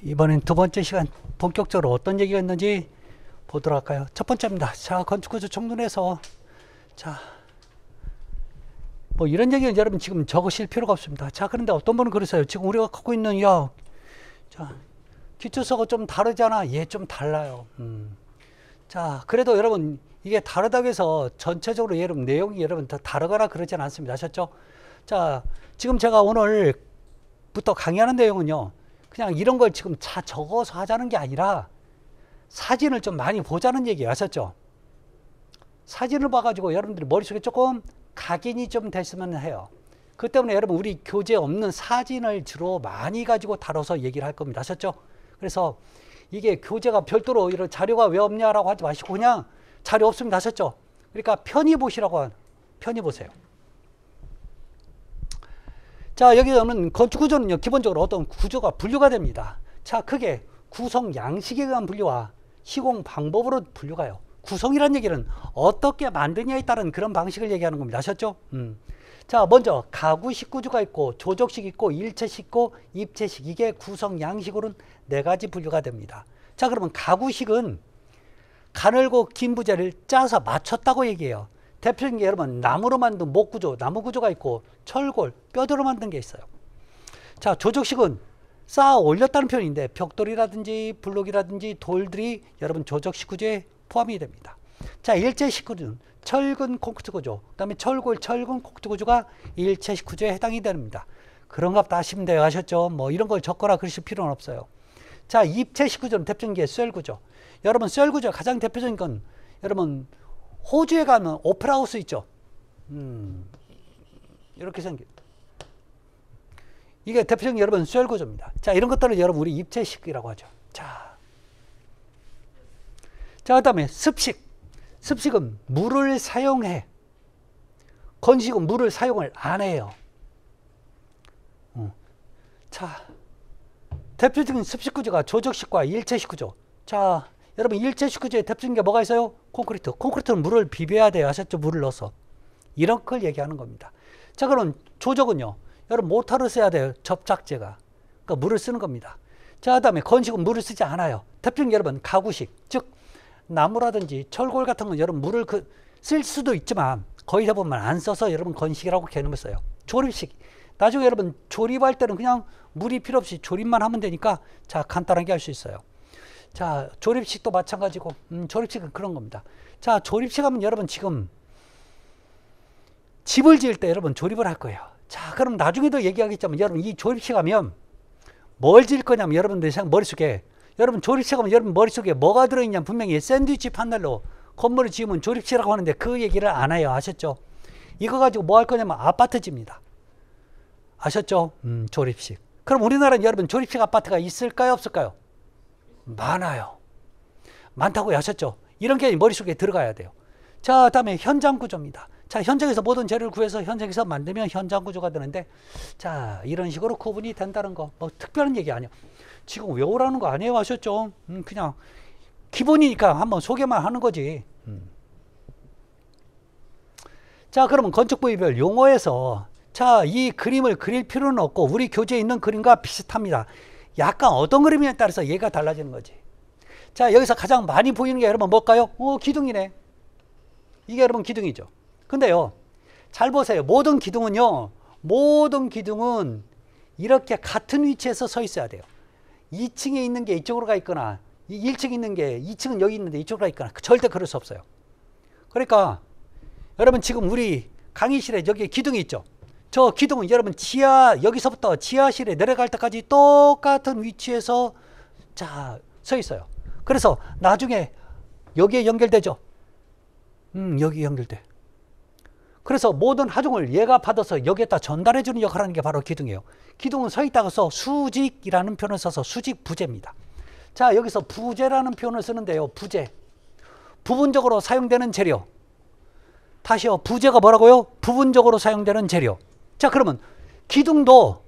이번엔 두 번째 시간 본격적으로 어떤 얘기가 있는지 보도록 할까요? 첫 번째입니다. 자, 건축구조 청론에서 자, 뭐 이런 얘기는 여러분 지금 적으실 필요가 없습니다. 자, 그런데 어떤 분은 그러세요. 지금 우리가 갖고 있는 자, 기초서가 좀 다르잖아. 예, 좀 달라요. 자, 그래도 여러분 이게 다르다고 해서 전체적으로 여러분 내용이 여러분 더 다르거나 그러진 않습니다. 아셨죠? 자, 지금 제가 오늘부터 강의하는 내용은요. 그냥 이런 걸 지금 다 적어서 하자는 게 아니라 사진을 좀 많이 보자는 얘기예요. 아셨죠? 사진을 봐가지고 여러분들이 머릿속에 조금 각인이 좀 됐으면 해요. 그 때문에 여러분 우리 교재에 없는 사진을 주로 많이 가지고 다뤄서 얘기를 할 겁니다. 아셨죠? 그래서 이게 교재가 별도로 이런 자료가 왜 없냐라고 하지 마시고 그냥 자료 없습니다. 아셨죠? 그러니까 편히 보시라고 편히 보세요. 자, 여기서는 건축구조는요, 기본적으로 어떤 구조가 분류가 됩니다. 자, 크게 구성 양식에 의한 분류와 시공 방법으로 분류가요. 구성이란 얘기는 어떻게 만드냐에 따른 그런 방식을 얘기하는 겁니다. 아셨죠? 자, 먼저 가구식 구조가 있고 조적식 있고 일체식 있고 입체식, 이게 구성 양식으로는 네 가지 분류가 됩니다. 자, 그러면 가구식은 가늘고 긴 부재를 짜서 맞췄다고 얘기해요. 대표적인 게 여러분 나무로 만든 목구조, 나무 구조가 있고 철골, 뼈대로 만든 게 있어요. 자, 조적식은 쌓아 올렸다는 표현인데 벽돌이라든지 블록이라든지 돌들이 여러분 조적식 구조에 포함이 됩니다. 자, 일체식 구조는 철근 콘크리트 구조, 그 다음에 철골, 철근 콘크리트 구조가 일체식 구조에 해당이 됩니다. 그런가 보다 하시면 돼요. 아셨죠? 뭐 이런 걸 적거나 그러실 필요는 없어요. 자, 입체식 구조는 대표적인 게 쇠 구조. 여러분 쇠 구조 가장 대표적인 건 여러분 호주에 가면 오페라 하우스 있죠. 이렇게 생긴. 이게 대표적인 여러분 쇠 구조입니다. 자, 이런 것들을 여러분 우리 입체식이라고 하죠. 자, 그다음에 습식. 습식은 물을 사용해. 건식은 물을 사용을 안 해요. 자, 대표적인 습식 구조가 조적식과 일체식 구조. 자, 여러분 일체식 구조에 대표적인 게 뭐가 있어요? 콘크리트. 콘크리트는 물을 비벼야 돼요. 아셨죠? 물을 넣어서. 이런 걸 얘기하는 겁니다. 자, 그럼 조적은요. 여러분 모터를 써야 돼요. 접착제가. 그러니까 물을 쓰는 겁니다. 자, 그다음에 건식은 물을 쓰지 않아요. 대표적인 여러분 가구식. 즉 나무라든지 철골 같은 건 여러분 물을 쓸 수도 있지만 거의 대부분 안 써서 여러분 건식이라고 개념을 써요. 조립식. 나중에 여러분 조립할 때는 그냥 물이 필요 없이 조립만 하면 되니까 자, 간단하게 할 수 있어요. 자, 조립식도 마찬가지고 조립식은 그런 겁니다. 자, 조립식 하면 여러분 지금 집을 지을 때 여러분 조립을 할 거예요. 자, 그럼 나중에도 얘기하겠지만 여러분 이 조립식 하면 뭘 지을 거냐면 여러분들 머릿속에 여러분 조립식 하면 여러분 머릿속에 뭐가 들어있냐면 분명히 샌드위치 판넬로 건물을 지으면 조립식이라고 하는데 그 얘기를 안 해요. 아셨죠? 이거 가지고 뭐 할 거냐면 아파트 집니다. 아셨죠? 조립식. 그럼 우리나라는 여러분 조립식 아파트가 있을까요? 없을까요? 많아요. 많다고 하셨죠? 이런 게 머릿속에 들어가야 돼요. 자, 다음에 현장 구조입니다. 자, 현장에서 모든 재료를 구해서 현장에서 만들면 현장 구조가 되는데 자, 이런 식으로 구분이 된다는 거. 뭐 특별한 얘기 아니에요. 지금 외우라는 거 아니에요. 아셨죠? 그냥 기본이니까 한번 소개만 하는 거지. 자, 그러면 건축부위별 용어에서 자, 이 그림을 그릴 필요는 없고 우리 교재에 있는 그림과 비슷합니다. 약간 어떤 그림에 따라서 얘가 달라지는 거지. 자, 여기서 가장 많이 보이는 게 여러분 뭘까요? 기둥이네. 이게 여러분 기둥이죠. 근데요, 잘 보세요. 모든 기둥은 이렇게 같은 위치에서 서 있어야 돼요. 2층에 있는 게 이쪽으로 가 있거나 1층에 있는 게 2층은 여기 있는데 이쪽으로 가 있거나 절대 그럴 수 없어요. 그러니까 여러분 지금 우리 강의실에 여기 기둥이 있죠. 저 기둥은 여러분 여기서부터 지하실에 내려갈 때까지 똑같은 위치에서 자, 서 있어요. 그래서 나중에 여기에 연결되죠. 여기 연결돼. 그래서 모든 하중을 얘가 받아서 여기에다 전달해주는 역할을 하는 게 바로 기둥이에요. 기둥은 서 있다고서 수직이라는 표현을 써서 수직 부재입니다. 자, 여기서 부재라는 표현을 쓰는데요. 부재. 부분적으로 사용되는 재료. 다시요. 부재가 뭐라고요? 부분적으로 사용되는 재료. 자, 그러면 기둥도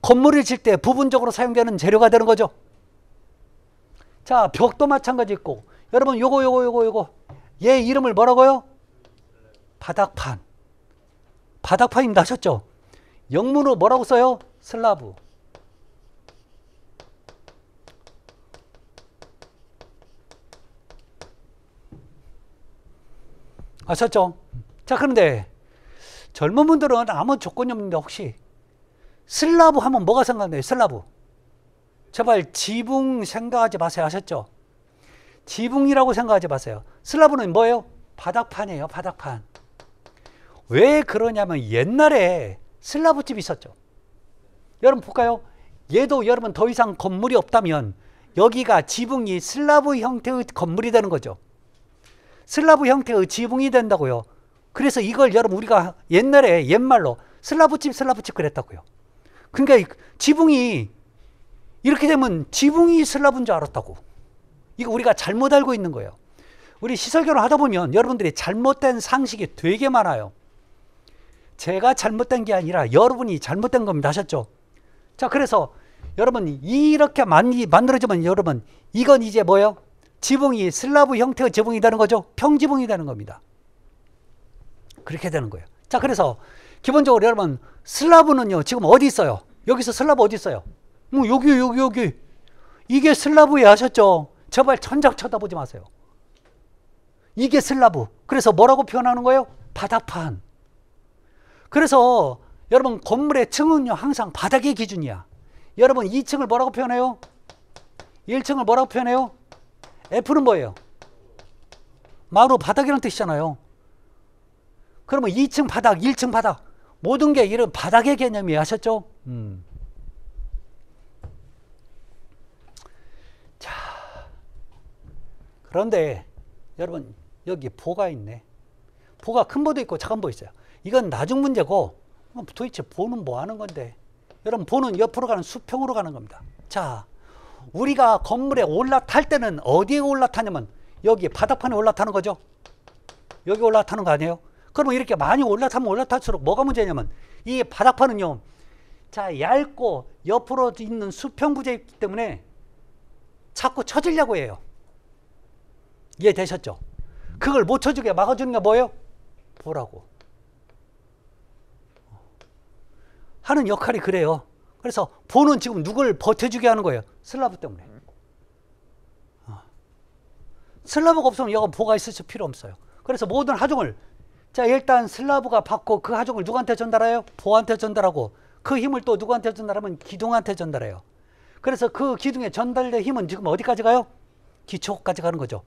건물을 질 때 부분적으로 사용되는 재료가 되는 거죠. 자, 벽도 마찬가지 있고 여러분 요거 얘 이름을 뭐라고요? 바닥판. 바닥판입니다. 아셨죠? 영문으로 뭐라고 써요? 슬라브. 아셨죠? 자, 그런데 젊은 분들은 아무 조건이 없는데 혹시 슬라브 하면 뭐가 생각나요? 슬라브. 제발 지붕 생각하지 마세요. 아셨죠? 지붕이라고 생각하지 마세요. 슬라브는 뭐예요? 바닥판이에요. 바닥판. 왜 그러냐면 옛날에 슬라브집이 있었죠. 여러분 볼까요? 얘도 여러분 더 이상 건물이 없다면 여기가 지붕이 슬라브 형태의 건물이 되는 거죠. 슬라브 형태의 지붕이 된다고요. 그래서 이걸 여러분 우리가 옛날에 옛말로 슬라브집 그랬다고요. 그러니까 지붕이 이렇게 되면 지붕이 슬라브인 줄 알았다고. 이거 우리가 잘못 알고 있는 거예요. 우리 시설교를 하다 보면 여러분들이 잘못된 상식이 되게 많아요. 제가 잘못된 게 아니라 여러분이 잘못된 겁니다. 아셨죠? 자, 그래서 여러분 이렇게 많이 만들어지면 여러분 이건 이제 뭐예요? 지붕이 슬라브 형태의 지붕이 되는 거죠. 평지붕이 되는 겁니다. 그렇게 되는 거예요. 자, 그래서 기본적으로 여러분 슬라브는요 지금 어디 있어요? 여기서 슬라브 어디 있어요? 여기 이게 슬라브예요. 아셨죠? 제발 천장 쳐다보지 마세요. 이게 슬라브. 그래서 뭐라고 표현하는 거예요? 바닥판. 그래서 여러분 건물의 층은요 항상 바닥의 기준이야. 여러분 2층을 뭐라고 표현해요? 1층을 뭐라고 표현해요? F는 뭐예요? 마루 바닥이라는 뜻이잖아요. 그러면 2층 바닥, 1층 바닥 모든 게 이런 바닥의 개념이에요. 아셨죠? 자, 그런데 여러분 여기 보가 있네. 보가 큰 보도 있고 작은 보 있어요. 이건 나중 문제고 도대체 보는 뭐 하는 건데. 여러분 보는 옆으로 가는 수평으로 가는 겁니다. 자, 우리가 건물에 올라탈 때는 어디에 올라타냐면 여기 바닥판에 올라타는 거죠. 여기 올라타는 거 아니에요? 그러면 이렇게 많이 올라타면 올라탈수록 뭐가 문제냐면 이 바닥판은요 자 얇고 옆으로 있는 수평 구조이기 때문에 자꾸 쳐지려고 해요. 이해되셨죠? 그걸 못 쳐주게 막아주는 게 뭐예요? 보라고 하는 역할이 그래요. 그래서 보는 지금 누굴 버텨주게 하는 거예요? 슬라브 때문에. 슬라브가 없으면 여기 보가 있을 필요 없어요. 그래서 모든 하중을 자 일단 슬라브가 받고 그 하중을 누구한테 전달해요? 보한테 전달하고 그 힘을 또 누구한테 전달하면 기둥한테 전달해요. 그래서 그 기둥에 전달된 힘은 지금 어디까지 가요? 기초까지 가는 거죠.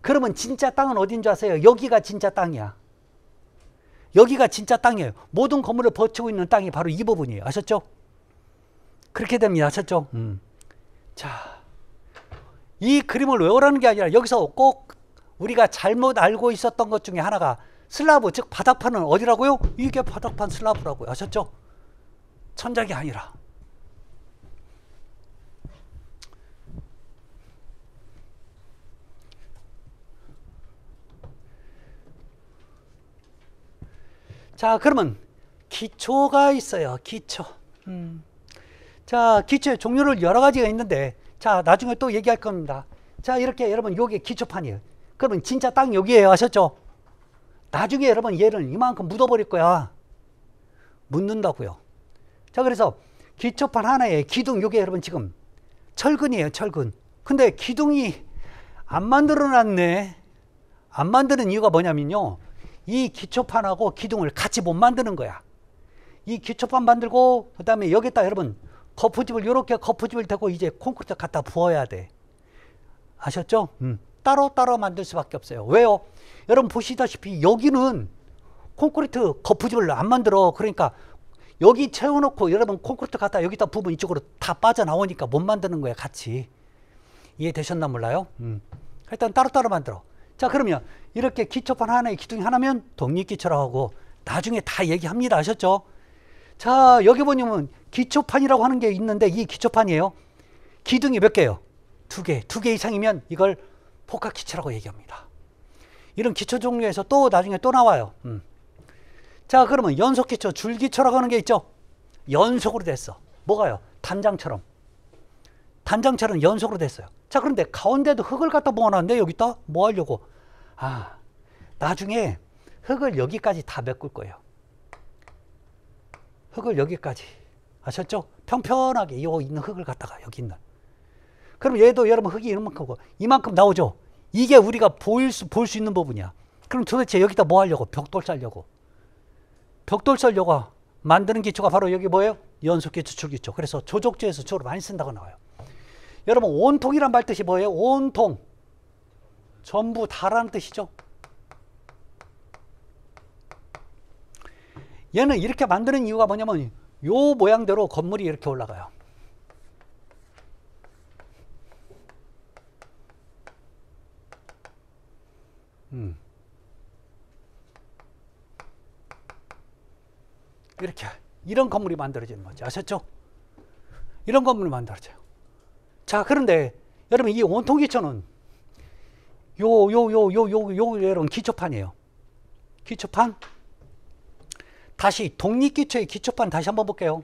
그러면 진짜 땅은 어딘 줄 아세요? 여기가 진짜 땅이야. 여기가 진짜 땅이에요. 모든 건물을 버티고 있는 땅이 바로 이 부분이에요. 아셨죠? 그렇게 됩니다. 아셨죠? 자, 이 그림을 외우라는 게 아니라 여기서 꼭 우리가 잘못 알고 있었던 것 중에 하나가 슬라브, 즉 바닥판은 어디라고요? 이게 바닥판 슬라브라고요. 아셨죠? 천장이 아니라. 자, 그러면 기초가 있어요. 기초. 자, 기초의 종류를 여러 가지가 있는데 자, 나중에 또 얘기할 겁니다. 자, 이렇게 여러분 여기 기초판이에요. 그러면 진짜 땅 여기에요. 아셨죠? 나중에 여러분 얘를 이만큼 묻어버릴 거야. 묻는다고요. 자, 그래서 기초판 하나에 기둥 요게 여러분 지금 철근이에요. 철근. 근데 기둥이 안 만들어놨네. 안 만드는 이유가 뭐냐면요. 이 기초판하고 기둥을 같이 못 만드는 거야. 이 기초판 만들고 그 다음에 여기다 여러분 거푸집을 이렇게 거푸집을 대고 이제 콘크리트 갖다 부어야 돼. 아셨죠? 따로따로 만들 수밖에 없어요. 왜요? 여러분 보시다시피 여기는 콘크리트 거푸집을 안 만들어. 그러니까 여기 채워놓고 여러분 콘크리트 갖다 여기다 부으면 이쪽으로 다 빠져나오니까 못 만드는 거야. 같이. 이해되셨나 몰라요? 일단 따로따로 만들어. 자, 그러면 이렇게 기초판 하나에 기둥이 하나면 독립기초라고 하고 나중에 다 얘기합니다. 아셨죠? 자, 여기 보면 기초판이라고 하는 게 있는데 이 기초판이에요. 기둥이 몇 개예요? 두 개. 두 개 이상이면 이걸 복합기초라고 얘기합니다. 이런 기초 종류에서 또 나중에 또 나와요. 자, 그러면 연속기초, 줄기초라고 하는 게 있죠? 연속으로 됐어. 뭐가요? 단장처럼. 단장처럼 연속으로 됐어요. 자, 그런데 가운데도 흙을 갖다 모아놨는데 여기다 뭐 하려고? 아, 나중에 흙을 여기까지 다 메꿀 거예요. 흙을 여기까지. 아셨죠? 평평하게 요 있는 흙을 갖다가 여기 있는. 그럼 얘도 여러분 흙이 이만큼고 이만큼 나오죠? 이게 우리가 볼 수 있는 부분이야. 그럼 도대체 여기다 뭐 하려고? 벽돌 쌀려고. 벽돌 쌀려고 만드는 기초가 바로 여기 뭐예요? 연속기초, 줄기초. 그래서 조족조에서 주로 많이 쓴다고 나와요. 여러분 온통이란 말 뜻이 뭐예요? 온통. 전부 다라는 뜻이죠. 얘는 이렇게 만드는 이유가 뭐냐면 요 모양대로 건물이 이렇게 올라가요. 이렇게 이런 건물이 만들어지는 거죠. 아셨죠? 이런 건물이 만들어져요. 자, 그런데 여러분 이 온통기초는 여러분 기초판이에요. 기초판. 다시 독립기초의 기초판 다시 한번 볼게요.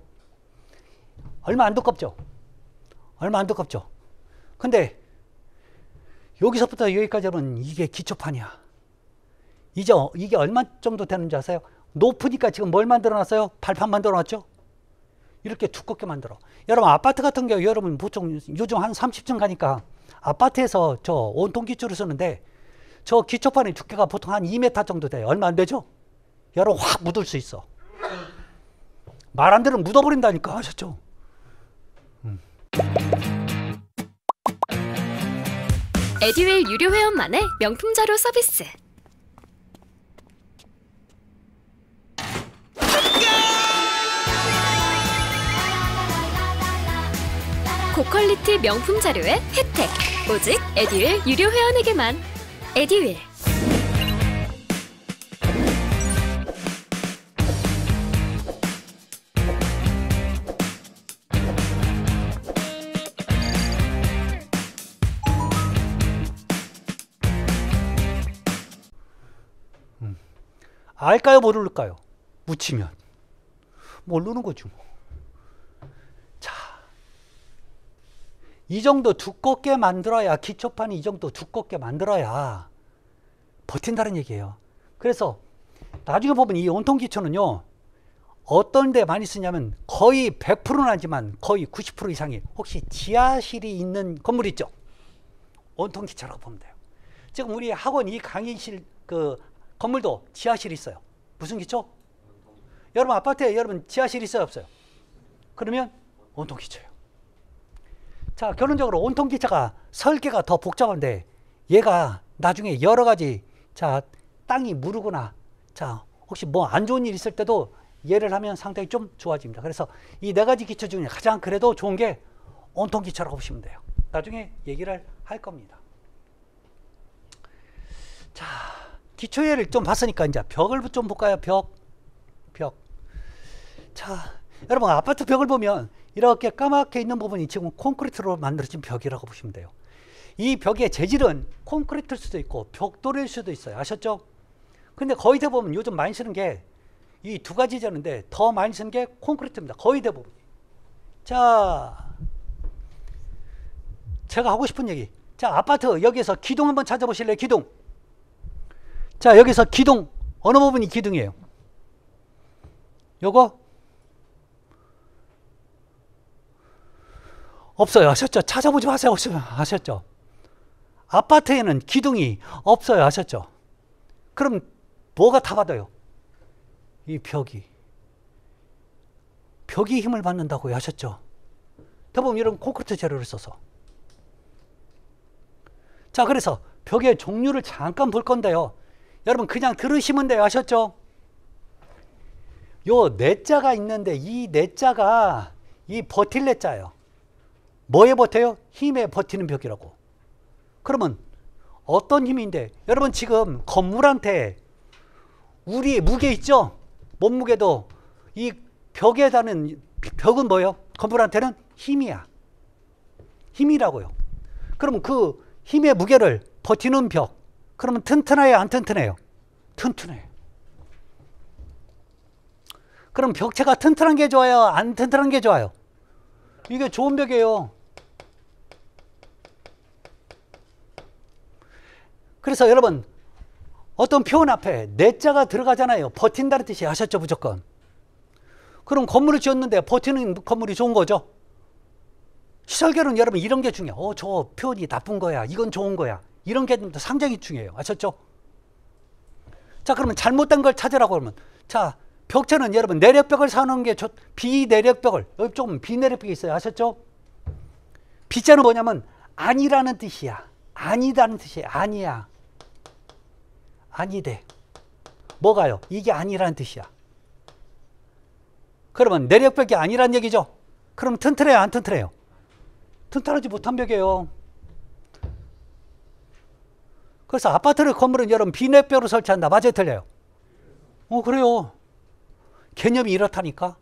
얼마 안 두껍죠? 얼마 안 두껍죠? 근데 여기서부터 여기까지 하면 이게 기초판이야. 이제 이게 얼마 정도 되는지 아세요? 높으니까 지금 뭘 만들어 놨어요? 발판 만들어 놨죠? 이렇게 두껍게 만들어. 여러분 아파트 같은 경우 여러분 보통 요즘 한 30층 가니까 아파트에서 저 온통 기초를 쓰는데 저 기초판의 두께가 보통 한 2m 정도 돼요. 얼마 안 되죠? 여러분 확 묻을 수 있어. 말 안 들으면 묻어버린다니까. 아셨죠? 에듀윌 유료 회원만의 명품 자료 서비스. 고퀄리티 명품 자료의 혜택. 오직 에듀윌 유료 회원에게만. 에듀윌. 알까요? 모를까요? 묻히면 모르는 거죠. 자, 이 정도 두껍게 만들어야, 기초판이 이 정도 두껍게 만들어야 버틴다는 얘기예요. 그래서 나중에 보면 이 온통 기초는요, 어떤 데 많이 쓰냐면 거의 100%는 아니지만 거의 90% 이상이 혹시 지하실이 있는 건물 있죠? 온통 기초라고 보면 돼요. 지금 우리 학원 이 강의실 그 건물도 지하실이 있어요. 무슨 기초? 여러분 아파트에 여러분 지하실 있어요? 없어요? 그러면 온통 기초예요. 자, 결론적으로 온통 기초가 설계가 더 복잡한데 얘가 나중에 여러 가지, 자, 땅이 무르거나, 자, 혹시 뭐 안 좋은 일 있을 때도 얘를 하면 상당히 좀 좋아집니다. 그래서 이 네 가지 기초 중에 가장 그래도 좋은 게 온통 기초라고 보시면 돼요. 나중에 얘기를 할 겁니다. 자, 기초예를 좀 봤으니까 이제 벽을 좀 볼까요? 벽. 자, 여러분 아파트 벽을 보면 이렇게 까맣게 있는 부분이 지금 콘크리트로 만들어진 벽이라고 보시면 돼요. 이 벽의 재질은 콘크리트일 수도 있고 벽돌일 수도 있어요. 아셨죠? 근데 거의 대부분 요즘 많이 쓰는 게 이 두 가지였는데 더 많이 쓰는 게 콘크리트입니다. 거의 대부분. 자, 제가 하고 싶은 얘기. 자, 아파트 여기에서 기둥 한번 찾아보실래요? 기둥. 자, 여기서 기둥 어느 부분이 기둥이에요? 요거? 없어요. 아셨죠? 찾아보지 마세요. 아셨죠? 아파트에는 기둥이 없어요. 아셨죠? 그럼 뭐가 다 받아요? 이 벽이 힘을 받는다고요. 아셨죠? 대부분 이런 콘크리트 재료를 써서. 자, 그래서 벽의 종류를 잠깐 볼 건데요. 여러분 그냥 들으시면 돼요. 아셨죠? 요 내자가 있는데 이 내자가 이 버틸 내자예요. 뭐에 버텨요? 힘에 버티는 벽이라고. 그러면 어떤 힘인데, 여러분 지금 건물한테 우리의 무게 있죠? 몸무게도 이 벽에 닿는 벽은 뭐예요? 건물한테는 힘이야. 힘이라고요. 그럼 그 힘의 무게를 버티는 벽, 그러면 튼튼해요? 안 튼튼해요? 튼튼해요. 그럼 벽체가 튼튼한 게 좋아요? 안 튼튼한 게 좋아요? 이게 좋은 벽이에요. 그래서 여러분 어떤 표현 앞에 내자가 들어가잖아요. 버틴다는 뜻이. 아셨죠? 무조건. 그럼 건물을 지었는데 버티는 건물이 좋은 거죠. 시설계는 여러분 이런 게 중요해요. 저 표현이 나쁜 거야, 이건 좋은 거야, 이런 게 상당히 중요해요. 아셨죠? 자, 그러면 잘못된 걸 찾으라고 하면, 자, 벽체는 여러분 내력벽을 사놓은 게 비내력벽을, 여기 조금 비내력벽이 있어요. 아셨죠? 비자는 뭐냐면 아니라는 뜻이야. 아니다는 뜻이에요. 아니야. 아니대. 뭐가요? 이게 아니라는 뜻이야. 그러면 내력벽이 아니란 얘기죠. 그럼 튼튼해요, 안 튼튼해요? 튼튼하지 못한 벽이에요. 그래서 아파트를 건물은 여러분 비내벽으로 설치한다. 맞아요, 틀려요? 그래요. 개념이 이렇다니까.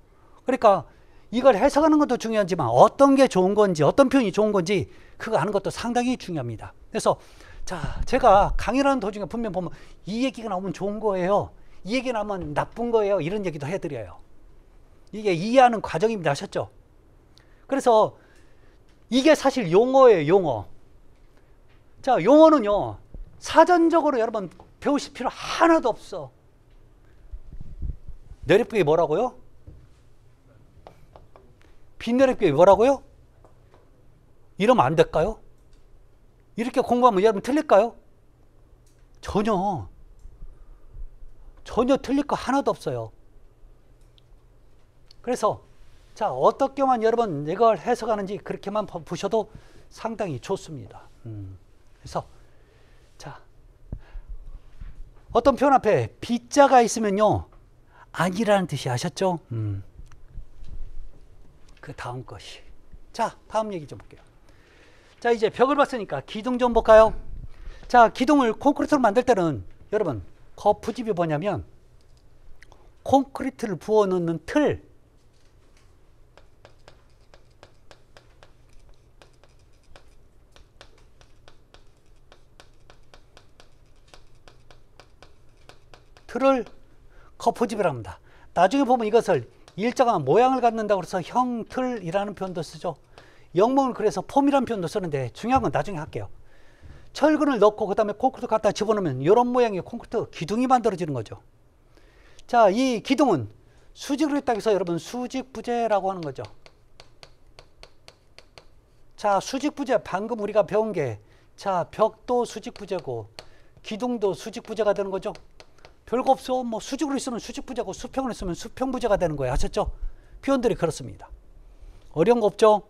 그러니까 이걸 해석하는 것도 중요하지만 어떤 게 좋은 건지, 어떤 표현이 좋은 건지 그거 아는 것도 상당히 중요합니다. 그래서 자, 제가 강의라는 도중에 분명 보면 이 얘기가 나오면 좋은 거예요, 이 얘기 나오면 나쁜 거예요, 이런 얘기도 해드려요. 이게 이해하는 과정입니다. 아셨죠? 그래서 이게 사실 용어예요, 용어. 자, 용어는요 사전적으로 여러분 배우실 필요 하나도 없어. 내력벽이 뭐라고요? 빈내력벽이 뭐라고요? 이러면 안 될까요? 이렇게 공부하면 여러분 틀릴까요? 전혀 틀릴 거 하나도 없어요. 그래서 자, 어떻게만 여러분 이걸 해석하는지 그렇게만 보셔도 상당히 좋습니다. 그래서 자, 어떤 표현 앞에 비자가 있으면요 아니라는 뜻이, 아셨죠? 그 다음 것이. 자, 다음 얘기 좀 볼게요. 자, 이제 벽을 봤으니까 기둥 좀 볼까요? 자, 기둥을 콘크리트로 만들 때는 여러분 거푸집이 뭐냐면 콘크리트를 부어 넣는 틀을 거푸집이라고 합니다. 나중에 보면 이것을 일정한 모양을 갖는다고 해서 형틀이라는 표현도 쓰죠. 영문을 그래서 폼이라는 표현도 쓰는데 중요한 건 나중에 할게요. 철근을 넣고 그 다음에 콘크리트 갖다 집어넣으면 이런 모양의 콘크리트 기둥이 만들어지는 거죠. 자, 이 기둥은 수직으로 있다고 해서 여러분 수직부재라고 하는 거죠. 자, 수직부재 방금 우리가 배운 게, 자, 벽도 수직부재고 기둥도 수직부재가 되는 거죠. 별거 없어. 뭐 수직으로 있으면 수직부재고 수평으로 있으면 수평부재가 되는 거예요. 아셨죠? 표현들이 그렇습니다. 어려운 거 없죠?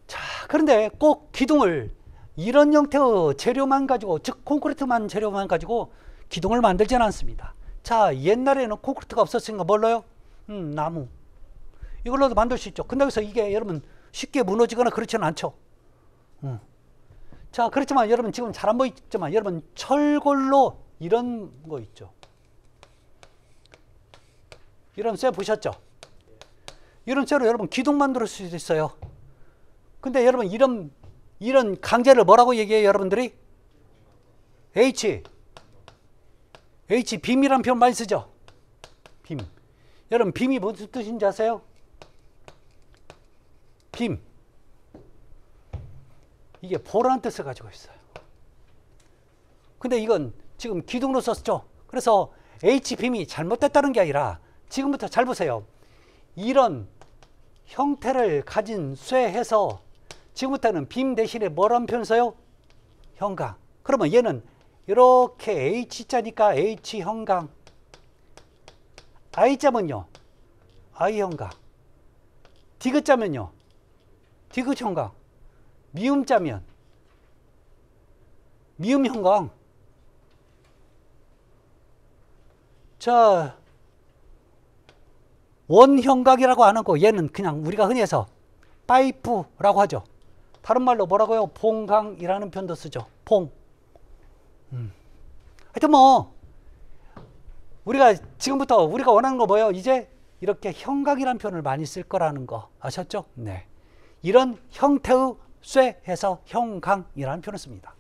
자, 그런데 꼭 기둥을 이런 형태의 재료만 가지고, 즉 콘크리트만 재료만 가지고 기둥을 만들지는 않습니다. 자, 옛날에는 콘크리트가 없었으니까 뭘로요? 나무. 이걸로도 만들 수 있죠. 근데 여기서 이게 여러분 쉽게 무너지거나 그렇지는 않죠. 자, 그렇지만 여러분 지금 잘 안 보이지만 여러분 철골로 이런 거 있죠. 이런 쇠 보셨죠? 이런 쇠로 여러분 기둥 만들 수 있어요. 근데 여러분 이런 강제를 뭐라고 얘기해요, 여러분들이? 빔이라는 표현 많이 쓰죠? 빔. 여러분 빔이 무슨 뜻인지 아세요? 빔. 이게 보라는 뜻을 가지고 있어요. 근데 이건 지금 기둥으로 썼죠. 그래서 H빔이 잘못됐다는 게 아니라 지금부터 잘 보세요. 이런 형태를 가진 쇠해서 지금부터는 빔 대신에 뭐라는 표현 써요? 형강. 그러면 얘는 이렇게 H자니까 H형강. I자면요 I형강. 디귿자면요 디귿형강. 미음자면 미음형광. 자, 원형광이라고 안 하고 얘는 그냥 우리가 흔히 해서 파이프라고 하죠. 다른 말로 뭐라고요? 봉강이라는 표현도 쓰죠. 봉. 하여튼 뭐 우리가 지금부터 우리가 원하는 거 뭐예요? 이제 이렇게 형광이라는 표현을 많이 쓸 거라는 거 아셨죠? 네. 이런 형태의 쇠해서 형광이라는 표현을 씁니다.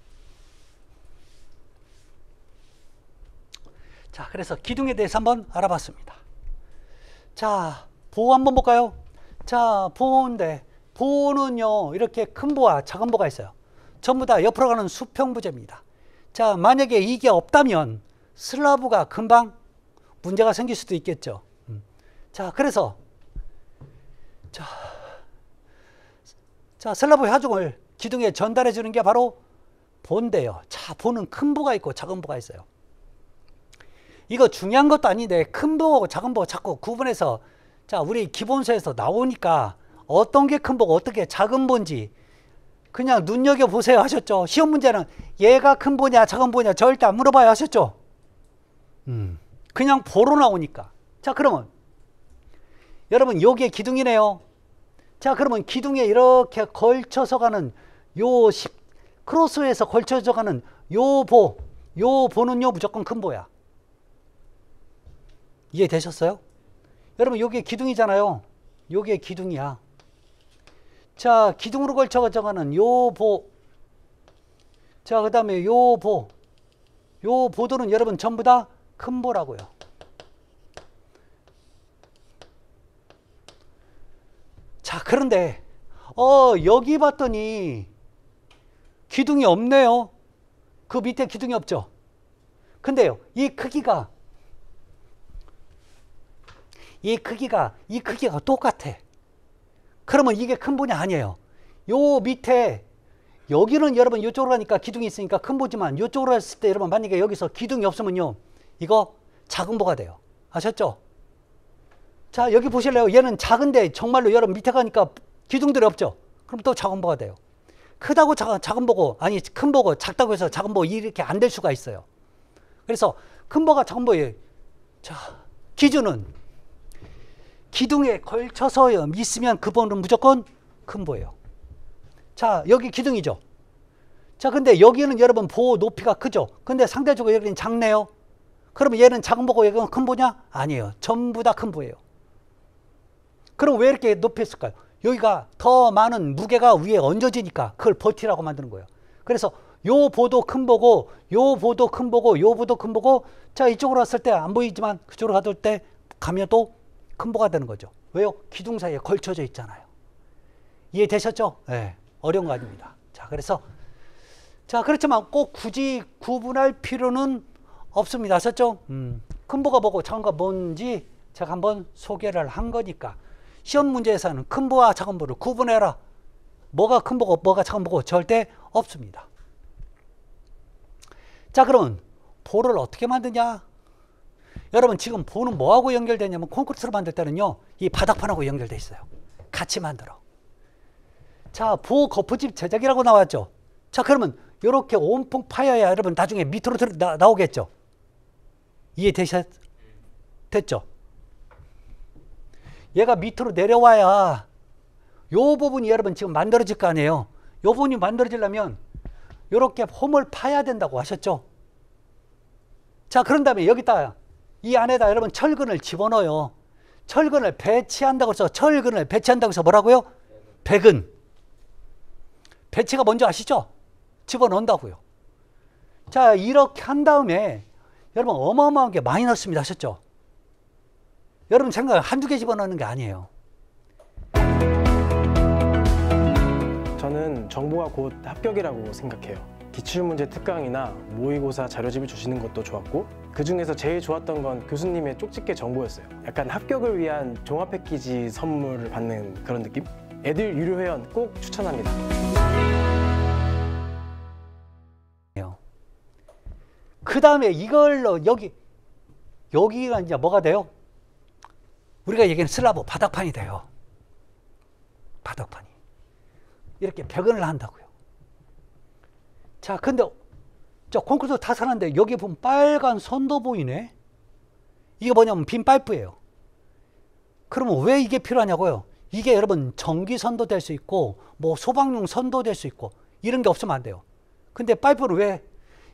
자, 그래서 기둥에 대해서 한번 알아봤습니다. 자, 보호 한번 볼까요? 자, 보호인데 보호는요 이렇게 큰 보와 작은 보가 있어요. 전부 다 옆으로 가는 수평부재입니다. 자, 만약에 이게 없다면 슬라브가 금방 문제가 생길 수도 있겠죠. 자, 그래서 자, 슬라브 하중을 기둥에 전달해 주는 게 바로 보인데요. 자, 보는 큰 보가 있고 작은 보가 있어요. 이거 중요한 것도 아닌데 큰 보고 작은 보고 자꾸 구분해서 자, 우리 기본서에서 나오니까 어떤 게 큰 보고 어떻게 작은 보인지 그냥 눈여겨보세요 하셨죠. 시험 문제는 얘가 큰 보냐 작은 보냐 절대 안 물어봐요 하셨죠. 그냥 보로 나오니까. 자, 그러면 여러분 여기에 기둥이네요. 자, 그러면 기둥에 이렇게 걸쳐서 가는 크로스에서 걸쳐서 가는 요 보는요 무조건 큰 보야. 이해되셨어요? 여러분 여기에 기둥이잖아요. 여기에 기둥이야. 자, 기둥으로 걸쳐서 가는 요 보. 자, 그 다음에 요 보도는 여러분 전부 다 큰 보라고요. 자, 그런데 여기 봤더니 기둥이 없네요. 그 밑에 기둥이 없죠. 근데요, 이 크기가 똑같아. 그러면 이게 큰 보냐? 아니에요. 요 밑에 여기는 여러분 이쪽으로 가니까 기둥이 있으니까 큰 보지만 이쪽으로 했을 때 여러분 만약에 여기서 기둥이 없으면요 이거 작은 보가 돼요. 아셨죠? 자, 여기 보실래요? 얘는 작은데 정말로 여러분 밑에 가니까 기둥들이 없죠. 그럼 또 작은 보가 돼요. 크다고 작은 보고 아니 큰 보고 작다고 해서 작은 보 이렇게 안 될 수가 있어요. 그래서 큰 보가 작은 보에 자, 기준은 기둥에 걸쳐서 있으면 그 보는 무조건 큰 보예요. 자, 여기 기둥이죠. 자, 근데 여기는 여러분 보 높이가 크죠. 근데 상대적으로 여기는 작네요. 그러면 얘는 작은 보고 여기는 큰 보냐? 아니에요. 전부 다 큰 보예요. 그럼 왜 이렇게 높이 했을까요? 여기가 더 많은 무게가 위에 얹어지니까 그걸 버티라고 만드는 거예요. 그래서 요 보도 큰 보고 요 보도 큰 보고 요 보도 큰 보고 자, 이쪽으로 왔을 때 안 보이지만 그쪽으로 가둘 때 가면 또 큰 보가 되는 거죠. 왜요? 기둥 사이에 걸쳐져 있잖아요. 이해되셨죠? 네, 어려운 거 아닙니다. 자, 그래서 자, 그렇지만 꼭 굳이 구분할 필요는 없습니다. 아셨죠? 큰 보가 뭐고 작은 거가 뭔지 제가 한번 소개를 한 거니까 시험 문제에서는 큰 보와 작은 보를 구분해라. 뭐가 큰 보고 뭐가 작은 보고 절대 없습니다. 자, 그러면 보를 어떻게 만드냐? 여러분 지금 보는 뭐하고 연결되냐면 콘크리트로 만들 때는요 이 바닥판하고 연결돼 있어요. 같이 만들어. 자, 보 거푸집 제작이라고 나왔죠. 자, 그러면 이렇게 온풍 파여야 여러분 나중에 밑으로 나오겠죠. 됐죠? 얘가 밑으로 내려와야 요 부분이 여러분 지금 만들어질 거 아니에요. 요 부분이 만들어지려면 이렇게 홈을 파야 된다고 하셨죠. 자, 그런 다음에 여기다 이 안에다 여러분 철근을 집어넣어요. 철근을 배치한다고 해서 뭐라고요? 배근. 배치가 뭔지 아시죠? 집어넣는다고요. 자, 이렇게 한 다음에 여러분 어마어마한 게 많이 넣습니다. 하셨죠? 여러분 생각 한두 개 집어넣는 게 아니에요. 저는 정보가 곧 합격이라고 생각해요. 기출문제 특강이나 모의고사 자료집을 주시는 것도 좋았고 그 중에서 제일 좋았던 건 교수님의 쪽집게 정보였어요. 약간 합격을 위한 종합 패키지 선물을 받는 그런 느낌? 애들 유료 회원 꼭 추천합니다. 그 다음에 이걸로 여기가 이제 뭐가 돼요? 우리가 얘기하는 슬라브 바닥판이 돼요. 바닥판이 이렇게 벽을 한다고요. 자, 근데 저 콘크리트 타산한데 여기 보면 빨간 선도 보이네. 이게 뭐냐면 빈 파이프예요. 그러면 왜 이게 필요하냐고요? 이게 여러분 전기 선도 될 수 있고 뭐 소방용 선도 될 수 있고 이런 게 없으면 안 돼요. 근데 파이프를 왜?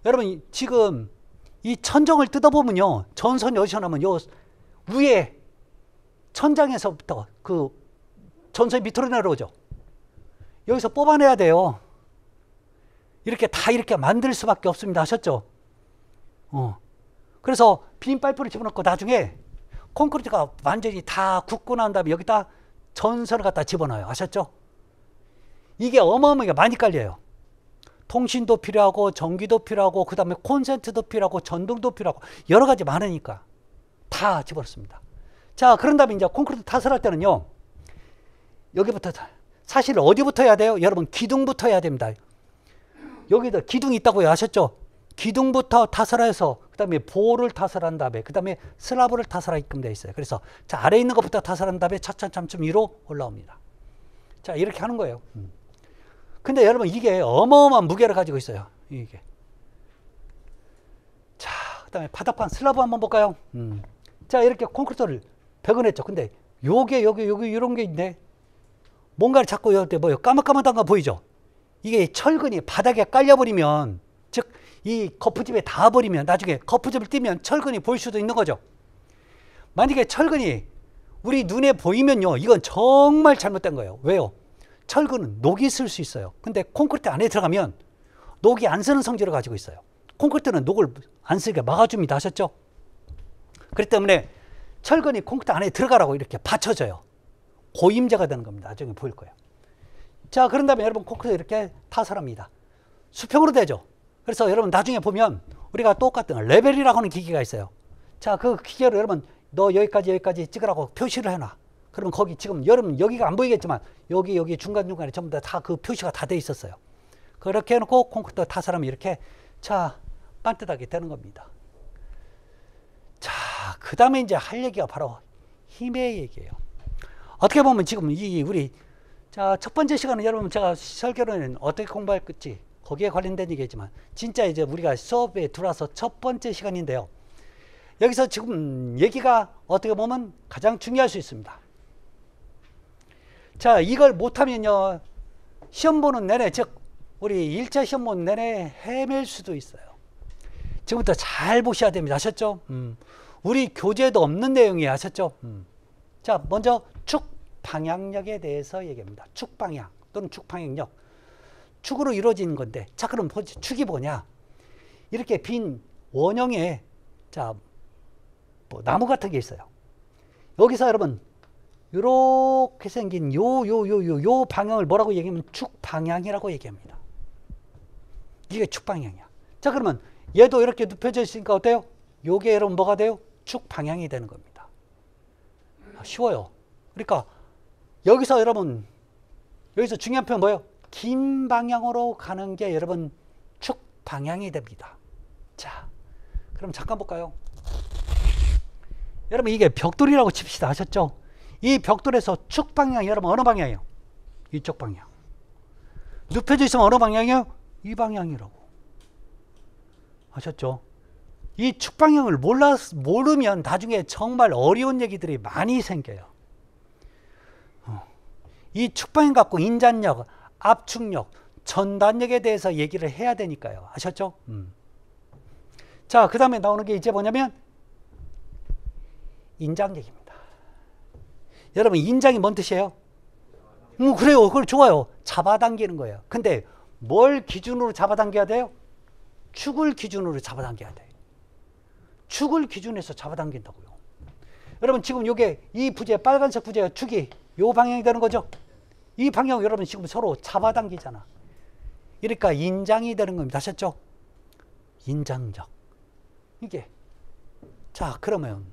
여러분 지금 이 천정을 뜯어보면요 전선이 어디서 나면 요 위에 천장에서부터 그 전선이 밑으로 내려오죠. 여기서 뽑아내야 돼요. 이렇게 다 이렇게 만들 수밖에 없습니다. 아셨죠? 그래서 빈 파이프를 집어넣고 나중에 콘크리트가 완전히 다 굳고 난 다음에 여기다 전선을 갖다 집어넣어요. 아셨죠? 이게 어마어마하게 많이 깔려요. 통신도 필요하고 전기도 필요하고 그 다음에 콘센트도 필요하고 전등도 필요하고 여러 가지 많으니까 다 집어넣습니다. 자, 그런 다음에 이제 콘크리트 타설할 때는요 여기부터 사실 어디부터 해야 돼요? 여러분 기둥부터 해야 됩니다. 여기다 기둥이 있다고요. 아셨죠? 기둥부터 타설해서 그 다음에 보를 타설한 다음에 그 다음에 슬라브를 타설하게끔 되어 있어요. 그래서 자, 아래 있는 것부터 타설한 다음에 차츰 위로 올라옵니다. 자, 이렇게 하는 거예요. 근데 여러분 이게 어마어마한 무게를 가지고 있어요. 이게. 자, 그 다음에 바닥판 슬라브 한번 볼까요? 자, 이렇게 콘크리트를 배근했죠. 근데 요게 여기 이런 게 있네. 뭔가를 자꾸 여기 뭐요? 까맣까맣한 거 보이죠? 이게 철근이 바닥에 깔려버리면, 즉 이 거푸집에 닿아버리면 나중에 거푸집을 띄면 철근이 보일 수도 있는 거죠. 만약에 철근이 우리 눈에 보이면요, 이건 정말 잘못된 거예요. 왜요? 철근은 녹이 쓸 수 있어요. 근데 콘크리트 안에 들어가면 녹이 안 쓰는 성질을 가지고 있어요. 콘크리트는 녹을 안 쓰게 막아줍니다. 아셨죠? 그렇기 때문에 철근이 콘크리트 안에 들어가라고 이렇게 받쳐져요. 고임자가 되는 겁니다. 나중에 보일 거예요. 자, 그런 다음에 여러분 콘크리트 이렇게 타설합니다. 수평으로 되죠. 그래서 여러분 나중에 보면 우리가 똑같은 레벨이라고 하는 기계가 있어요. 자, 그 기계로 여러분 너 여기까지 찍으라고 표시를 해놔. 그러면 거기 지금 여러분 여기가 안 보이겠지만 여기 중간중간에 전부 다 그 표시가 다 돼 있었어요. 그렇게 해놓고 콘크리트 타설하면 이렇게 자, 반듯하게 되는 겁니다. 자, 그 다음에 이제 할 얘기가 바로 힘의 얘기예요. 어떻게 보면 지금 우리 자, 첫 번째 시간은 여러분 제가 설계로는 어떻게 공부할지 거기에 관련된 얘기지만 진짜 이제 우리가 수업에 들어와서 첫 번째 시간인데요. 여기서 지금 얘기가 어떻게 보면 가장 중요할 수 있습니다. 자, 이걸 못하면요, 시험 보는 내내, 즉 우리 1차 시험 보는 내내 헤맬 수도 있어요. 지금부터 잘 보셔야 됩니다. 아셨죠? 우리 교재에도 없는 내용이에요. 아셨죠? 자, 먼저 축 방향력에 대해서 얘기합니다. 축 방향 또는 축 방향력. 축으로 이루어지는 건데, 자, 그럼 축이 뭐냐? 이렇게 빈 원형의 자, 뭐 나무 같은 게 있어요. 여기서 여러분 이렇게 생긴 요 방향을 뭐라고 얘기하면 축 방향이라고 얘기합니다. 이게 축 방향이야. 자, 그러면 얘도 이렇게 눕혀져 있으니까 어때요? 요게 여러분 뭐가 돼요? 축 방향이 되는 겁니다. 쉬워요. 그러니까 여기서 여러분 여기서 중요한 표현 뭐예요? 긴 방향으로 가는 게 여러분 축 방향이 됩니다. 자, 그럼 잠깐 볼까요? 여러분 이게 벽돌이라고 칩시다. 아셨죠? 이 벽돌에서 축 방향이 여러분 어느 방향이에요? 이쪽 방향. 눕혀져 있으면 어느 방향이에요? 이 방향이라고. 아셨죠? 이 축 방향을 모르면 나중에 정말 어려운 얘기들이 많이 생겨요. 이 축 방향 갖고 인잔력, 압축력, 전단력에 대해서 얘기를 해야 되니까요. 아셨죠? 자, 그 다음에 나오는 게 이제 뭐냐면 인장력입니다. 여러분 인장이 뭔 뜻이에요? 그래요. 그걸 좋아요. 잡아당기는 거예요. 근데 뭘 기준으로 잡아당겨야 돼요? 축을 기준으로 잡아당겨야 돼요. 축을 기준해서 잡아당긴다고요. 여러분 지금 요게 이 부재, 빨간색 부재가 축이 요 방향이 되는 거죠. 이 방향 여러분 지금 서로 잡아당기잖아. 그러니까 인장이 되는 겁니다. 아셨죠? 인장력. 이게. 자, 그러면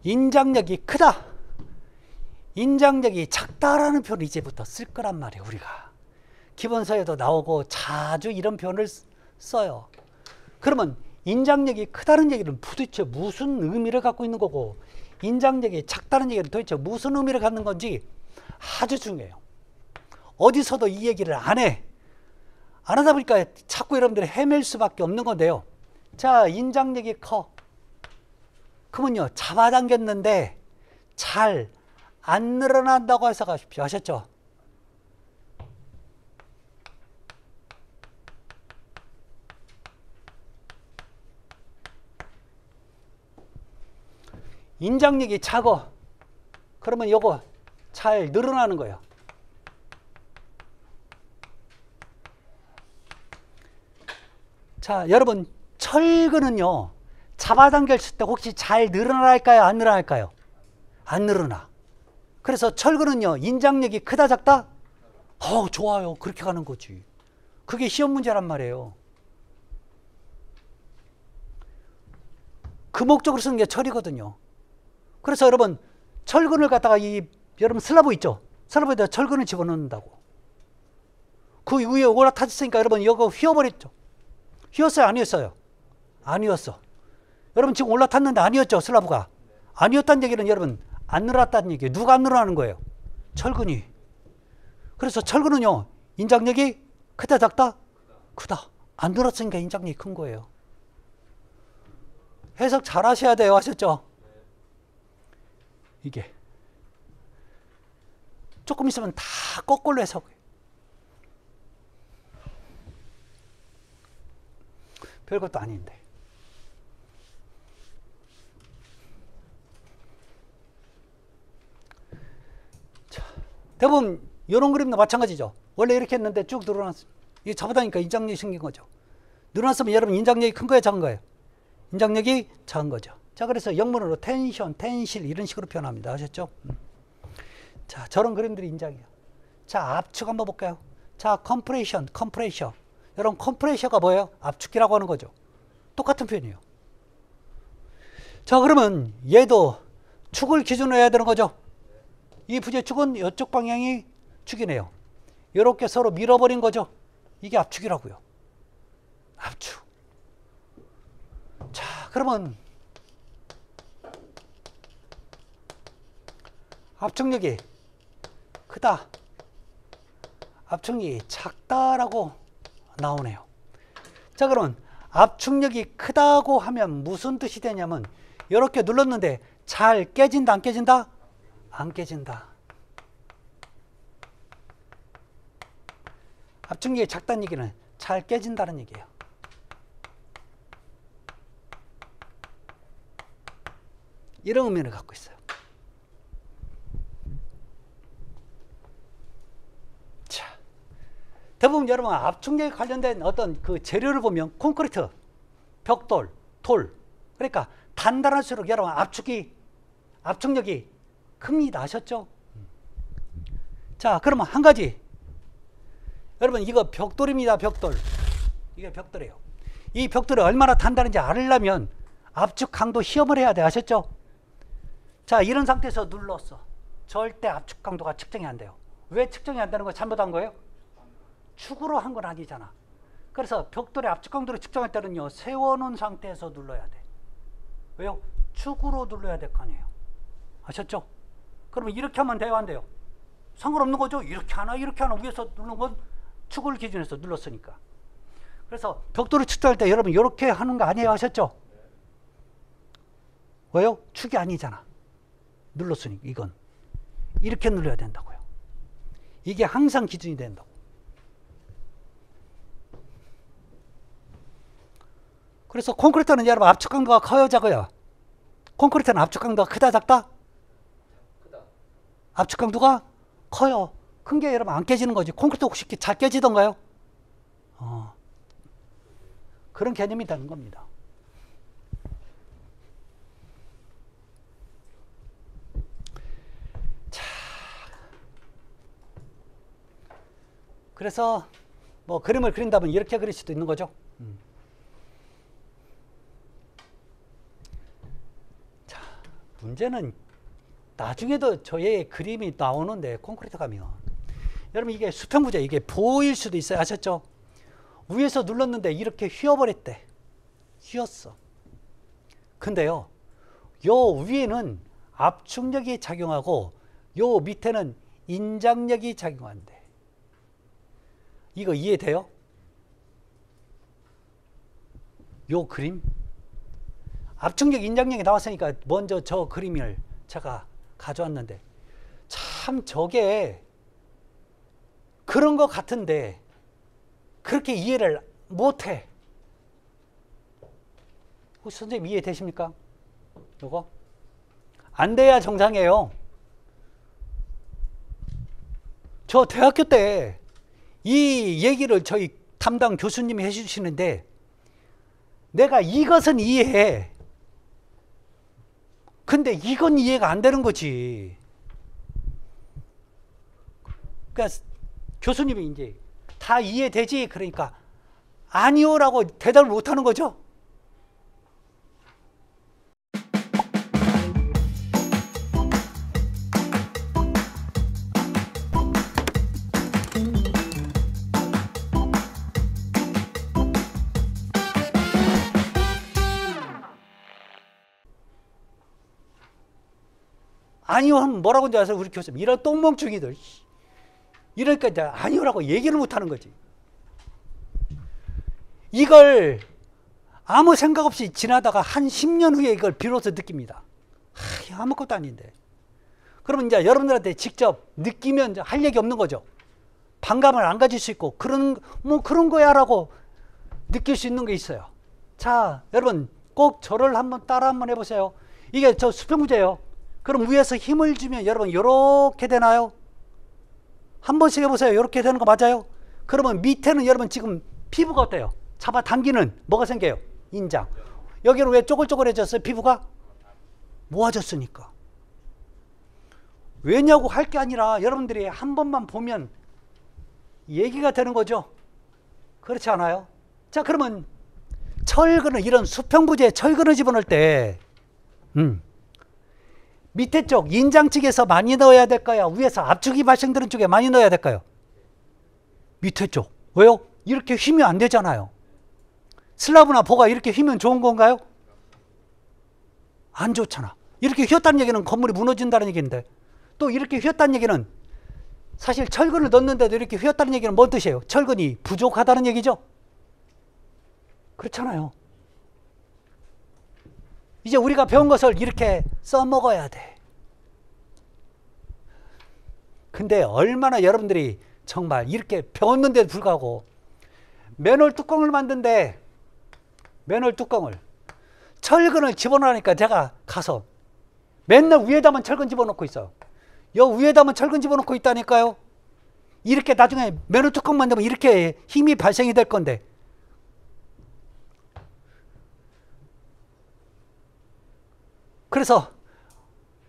인장력이 크다, 인장력이 작다라는 표현을 이제부터 쓸 거란 말이에요. 우리가 기본서에도 나오고 자주 이런 표현을 써요. 그러면 인장력이 크다는 얘기는 도대체 무슨 의미를 갖고 있는 거고, 인장력이 작다는 얘기는 도대체 무슨 의미를 갖는 건지 아주 중요해요. 어디서도 이 얘기를 안 하다 보니까 자꾸 여러분들이 헤맬 수밖에 없는 건데요. 자, 인장력이 커. 그러면요, 잡아당겼는데 잘 안 늘어난다고 해서 가십시오. 아셨죠? 인장력이 작아. 그러면 요거 잘 늘어나는 거예요. 자, 여러분 철근은요, 잡아당겼을 때 혹시 잘 늘어날까요? 안 늘어날까요? 안 늘어나. 그래서 철근은요, 인장력이 크다 작다? 좋아요. 그렇게 가는 거지. 그게 시험 문제란 말이에요. 그 목적으로 쓰는 게 철이거든요. 그래서 여러분 철근을 갖다가 여러분 슬라브 있죠? 슬라브에다 철근을 집어넣는다고. 그 위에 올라타졌으니까 여러분 이거 휘어버렸죠? 휘었어요? 아니었어요? 아니었어. 여러분 지금 올라탔는데 아니었죠? 슬라브가. 아니었다는 얘기는 여러분 안 늘어났다는 얘기예요. 누가 안 늘어나는 거예요? 철근이. 그래서 철근은요, 인장력이 크다 작다? 크다. 안 늘었으니까 인장력이 큰 거예요. 해석 잘 하셔야 돼요. 아셨죠? 이게 조금 있으면 다 거꾸로 해석해요. 별것도 아닌데. 자, 대부분 이런 그림도 마찬가지죠. 원래 이렇게 했는데 쭉 늘어났어요. 이게 잡아다니까 인장력이 생긴 거죠. 늘어났으면 여러분 인장력이 큰 거예요, 작은 거예요? 인장력이 작은 거죠. 자, 그래서 영문으로 텐션, 텐실 이런 식으로 표현합니다. 아셨죠? 자, 저런 그림들이 인장이에요. 자, 압축 한번 볼까요? 자, 컴프레션, 컴프레셔. 여러분 컴프레셔가 뭐예요? 압축기라고 하는 거죠. 똑같은 표현이에요. 자, 그러면 얘도 축을 기준으로 해야 되는 거죠. 이 부재축은 이쪽 방향이 축이네요. 이렇게 서로 밀어버린 거죠. 이게 압축이라고요. 압축. 자, 그러면 압축력이 크다, 압축력이 작다라고 나오네요. 자, 그러면 압축력이 크다고 하면 무슨 뜻이 되냐면 이렇게 눌렀는데 잘 깨진다, 안 깨진다? 안 깨진다. 압축력이 작다는 얘기는 잘 깨진다는 얘기예요. 이런 의미를 갖고 있어요. 자, 대부분 여러분 압축력에 관련된 어떤 그 재료를 보면 콘크리트, 벽돌, 돌. 그러니까 단단할수록 여러분 압축력이 큽니다. 아셨죠? 자, 그러면 한 가지. 여러분 이거 벽돌입니다. 벽돌. 이게 벽돌이에요. 이 벽돌이 얼마나 단단한지 알려면 압축 강도 시험을 해야 돼. 아셨죠? 자, 이런 상태에서 눌렀어. 절대 압축 강도가 측정이 안 돼요. 왜 측정이 안 되는 거 잘못한 거예요? 축으로 한 건 아니잖아. 그래서 벽돌의 압축 강도를 측정할 때는요, 세워놓은 상태에서 눌러야 돼. 왜요? 축으로 눌러야 될 거 아니에요. 아셨죠? 그러면 이렇게 하면 돼요, 안 돼요? 상관없는 거죠? 이렇게 하나, 이렇게 하나, 위에서 누른 건 축을 기준해서 눌렀으니까. 그래서 벽돌을 측정할 때 여러분 이렇게 하는 거 아니에요? 아셨죠? 왜요? 축이 아니잖아. 눌렀으니까 이건. 이렇게 눌러야 된다고요. 이게 항상 기준이 된다고. 그래서 콘크리트는 여러분 압축 강도가 커요, 작아요? 콘크리트는 압축 강도가 크다, 작다? 크다. 압축 강도가 커요. 큰 게 여러분 안 깨지는 거지. 콘크리트 혹시 잘 깨지던가요? 그런 개념이 되는 겁니다. 자, 그래서 뭐 그림을 그린다면 이렇게 그릴 수도 있는 거죠. 자, 문제는 나중에도 저의 그림이 나오는데 콘크리트 가면 여러분 이게 수평부재, 이게 보일 수도 있어요. 아셨죠? 위에서 눌렀는데 이렇게 휘어버렸대. 휘었어. 근데요, 요 위에는 압축력이 작용하고 요 밑에는 인장력이 작용한대. 이거 이해돼요? 요 그림? 압축력, 인장력이 나왔으니까 먼저 저 그림을 제가 가져왔는데 참 저게 그런 것 같은데 그렇게 이해를 못해. 혹시 선생님 이해되십니까? 요거? 안 돼야 정상이에요. 저 대학교 때 이 얘기를 저희 담당 교수님이 해주시는데 내가 이것은 이해해. 근데 이건 이해가 안 되는 거지. 그러니까 교수님이 이제 다 이해되지? 그러니까 아니요라고 대답을 못 하는 거죠. 아니요 하면 뭐라고 하는지 아세요? 우리 교수님. 이런 똥멍충이들. 이러니까 이제 아니요라고 얘기를 못하는 거지. 이걸 아무 생각 없이 지나다가 한 10년 후에 이걸 비로소 느낍니다. 아무것도 아닌데. 그러면 이제 여러분들한테 직접 느끼면 할 얘기 없는 거죠. 반감을 안 가질 수 있고 그런 거야라고 느낄 수 있는 게 있어요. 자, 여러분 꼭 저를 한번 따라 한번 해보세요. 이게 저 수평구제예요. 그럼 위에서 힘을 주면 여러분 이렇게 되나요? 한 번씩 해보세요. 이렇게 되는 거 맞아요? 그러면 밑에는 여러분 지금 피부가 어때요? 잡아당기는 뭐가 생겨요? 인장. 여기는 왜 쪼글쪼글해졌어요? 피부가? 모아졌으니까. 왜냐고 할 게 아니라 여러분들이 한 번만 보면 얘기가 되는 거죠. 그렇지 않아요? 자, 그러면 철근을, 이런 수평부지에 철근을 집어넣을 때 밑에 쪽 인장 쪽에서 많이 넣어야 될까요? 위에서 압축이 발생되는 쪽에 많이 넣어야 될까요? 밑에 쪽. 왜요? 이렇게 휘면 안 되잖아요. 슬라브나 보가 이렇게 휘면 좋은 건가요? 안 좋잖아. 이렇게 휘었다는 얘기는 건물이 무너진다는 얘기인데, 또 이렇게 휘었다는 얘기는 사실 철근을 넣는데도 이렇게 휘었다는 얘기는 뭔 뜻이에요? 철근이 부족하다는 얘기죠? 그렇잖아요. 이제 우리가 배운 것을 이렇게 써먹어야 돼. 근데 얼마나 여러분들이 정말 이렇게 배웠는데도 불구하고 맨홀 뚜껑을 만든데, 맨홀 뚜껑을 철근을 집어넣으니까 제가 가서 맨날 위에다만 철근 집어넣고 있어요. 여 위에다만 철근 집어넣고 있다니까요. 이렇게 나중에 맨홀 뚜껑 만들면 이렇게 힘이 발생이 될 건데, 그래서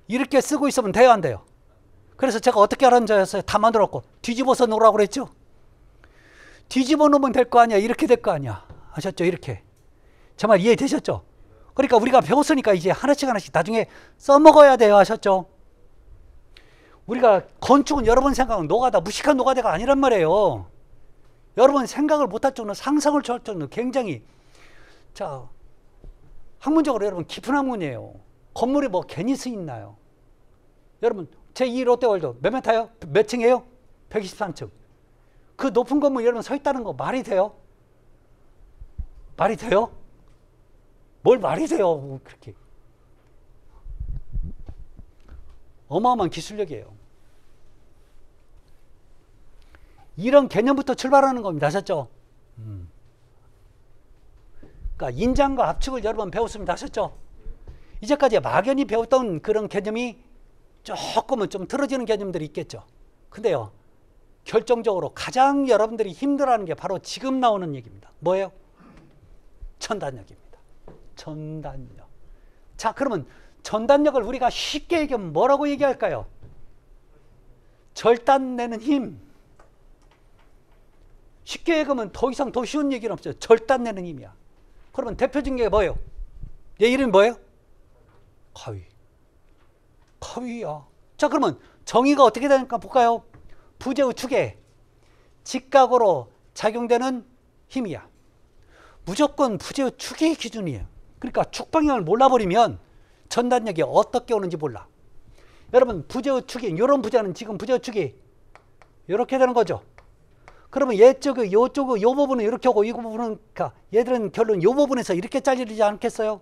이렇게 쓰고 있으면 돼요, 안 돼요? 그래서 제가 어떻게 하라는 줄 알았어요? 다 만들었고 뒤집어서 놓으라고 그랬죠? 뒤집어 놓으면 될 거 아니야. 이렇게 될 거 아니야. 아셨죠? 이렇게. 정말 이해되셨죠? 그러니까 우리가 배웠으니까 이제 하나씩 하나씩 나중에 써먹어야 돼요. 아셨죠? 우리가 건축은 여러분 생각은 노가다, 무식한 노가다가 아니란 말이에요. 여러분 생각을 못할 정도로, 상상을 초월 정도로 굉장히, 자, 학문적으로 여러분 깊은 학문이에요. 건물이 뭐 괜히 쓰있나요? 여러분 제2 롯데월드 몇 메타요? 몇 층이에요? 123층. 그 높은 건물 여러분 서 있다는 거 말이 돼요? 말이 돼요? 뭘 말이 돼요? 그렇게 어마어마한 기술력이에요. 이런 개념부터 출발하는 겁니다. 아셨죠? 그러니까 인장과 압축을 여러 번 배웠습니다. 아셨죠? 이제까지 막연히 배웠던 그런 개념이 조금은 좀 틀어지는 개념들이 있겠죠. 근데요, 결정적으로 가장 여러분들이 힘들어하는 게 바로 지금 나오는 얘기입니다. 뭐예요? 전단력입니다. 전단력. 자, 그러면 전단력을 우리가 쉽게 얘기하면 뭐라고 얘기할까요? 절단내는 힘. 쉽게 얘기하면 더 이상 더 쉬운 얘기는 없어요. 절단내는 힘이야. 그러면 대표적인 게 뭐예요? 얘 이름이 뭐예요? 가위. 가위야. 자, 그러면 정의가 어떻게 되니까 볼까요? 부재의 축에 직각으로 작용되는 힘이야. 무조건 부재의 축의 기준이에요. 그러니까 축 방향을 몰라버리면 전단력이 어떻게 오는지 몰라. 여러분 부재의 축이, 이런 부재는 지금 부재의 축이 이렇게 되는 거죠. 그러면 얘쪽의 요쪽의 요 부분은 이렇게 오고 이 부분은, 그러니까 얘들은 결론 요 부분에서 이렇게 잘리지 않겠어요?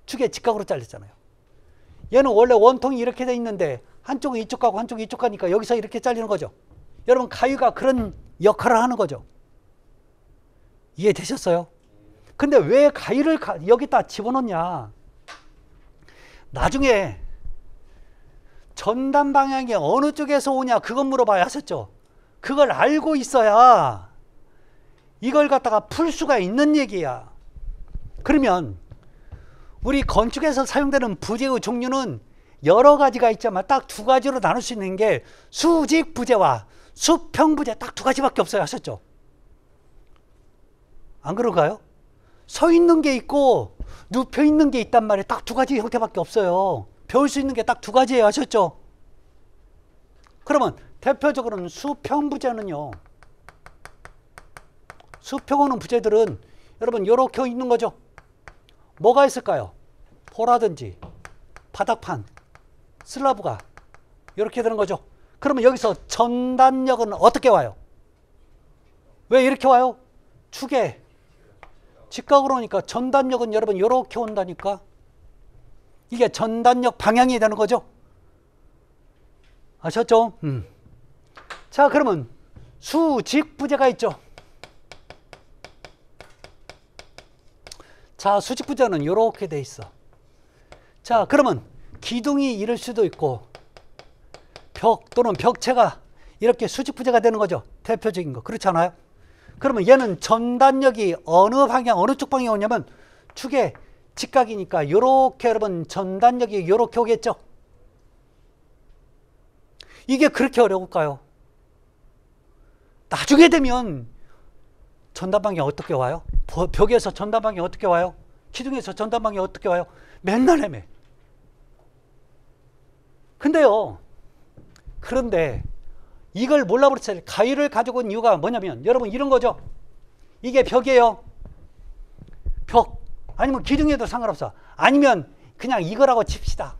축에 직각으로 잘렸잖아요. 얘는 원래 원통이 이렇게 돼 있는데 한쪽은 이쪽 가고 한쪽은 이쪽 가니까 여기서 이렇게 잘리는 거죠. 여러분 가위가 그런 역할을 하는 거죠. 이해되셨어요? 근데 왜 가위를 여기다 집어넣냐? 나중에 전단 방향이 어느 쪽에서 오냐 그건 물어봐야 하셨죠. 그걸 알고 있어야 이걸 갖다가 풀 수가 있는 얘기야. 그러면 우리 건축에서 사용되는 부재의 종류는 여러 가지가 있지만 딱 두 가지로 나눌 수 있는 게 수직 부재와 수평 부재, 딱 두 가지밖에 없어요. 하셨죠? 안 그런가요? 서 있는 게 있고 눕혀 있는 게 있단 말이에요. 딱 두 가지 형태밖에 없어요. 배울 수 있는 게 딱 두 가지예요. 하셨죠? 그러면 대표적으로는 수평 부재는요, 수평 오는 부재들은 여러분 이렇게 있는 거죠. 뭐가 있을까요? 포라든지 바닥판, 슬라브가 이렇게 되는 거죠. 그러면 여기서 전단력은 어떻게 와요? 왜 이렇게 와요? 축에 직각으로 오니까 전단력은 여러분 이렇게 온다니까. 이게 전단력 방향이 되는 거죠. 아셨죠? 자, 그러면 수직부재가 있죠. 자, 수직부재는 이렇게 돼 있어. 자, 그러면 기둥이 이럴 수도 있고 벽 또는 벽체가 이렇게 수직부재가 되는 거죠. 대표적인 거. 그렇지 않아요? 그러면 얘는 전단력이 어느 방향, 어느 쪽 방향에 오냐면 축에 직각이니까 이렇게 여러분 전단력이 이렇게 오겠죠. 이게 그렇게 어려울까요? 나중에 되면 전단 방향이 어떻게 와요? 벽에서 전단 방향이 어떻게 와요? 기둥에서 전단 방향이 어떻게 와요? 맨날 헤매. 근데요, 그런데 이걸 몰라버렸어요. 가위를 가지고 온 이유가 뭐냐면 여러분 이런 거죠. 이게 벽이에요. 벽. 아니면 기둥에도 상관없어. 아니면 그냥 이거라고 칩시다.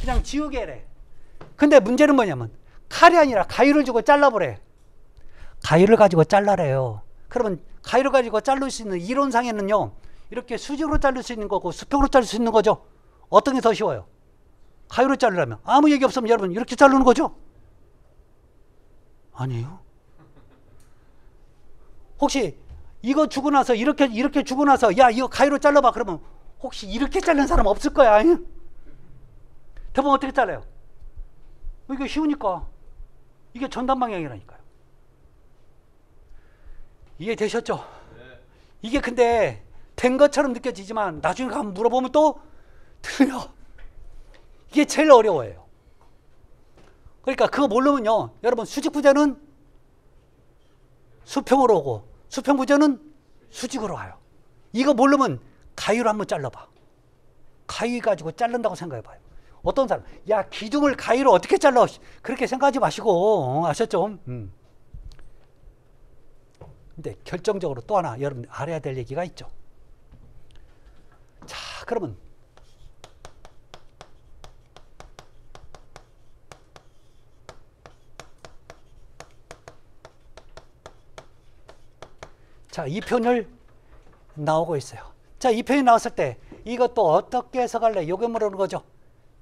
그냥 지우개래. 근데 문제는 뭐냐면 칼이 아니라 가위를 주고 잘라버려. 가위를 가지고 잘라래요. 그러면 가위를 가지고 자를 수 있는 이론상에는요, 이렇게 수직으로 자를 수 있는 거고 수평으로 자를 수 있는 거죠. 어떤 게 더 쉬워요? 가위로 자르려면 아무 얘기 없으면 여러분 이렇게 자르는 거죠? 아니에요. 혹시 이거 주고 나서 이렇게 주고 나서 야 이거 가위로 잘라봐 그러면 혹시 이렇게 자르는 사람 없을 거야. 아니? 대부분 어떻게 잘라요? 이게 쉬우니까. 이게 전단 방향이라니까요. 이해되셨죠? 네. 이게 근데 된 것처럼 느껴지지만 나중에 가면 물어보면 또 틀려. 이게 제일 어려워요. 그러니까 그거 모르면요, 여러분 수직부재는 수평으로 오고 수평부재는 수직으로 와요. 이거 모르면 가위로 한번 잘라봐. 가위 가지고 자른다고 생각해봐요. 어떤 사람, 야 기둥을 가위로 어떻게 잘라? 그렇게 생각하지 마시고. 아셨죠? 근데 결정적으로 또 하나 여러분 알아야 될 얘기가 있죠. 자, 그러면 자, 이 표현을 나오고 있어요. 자, 이 표현이 나왔을 때 이것도 어떻게 해석할래? 요게 물어보는 거죠.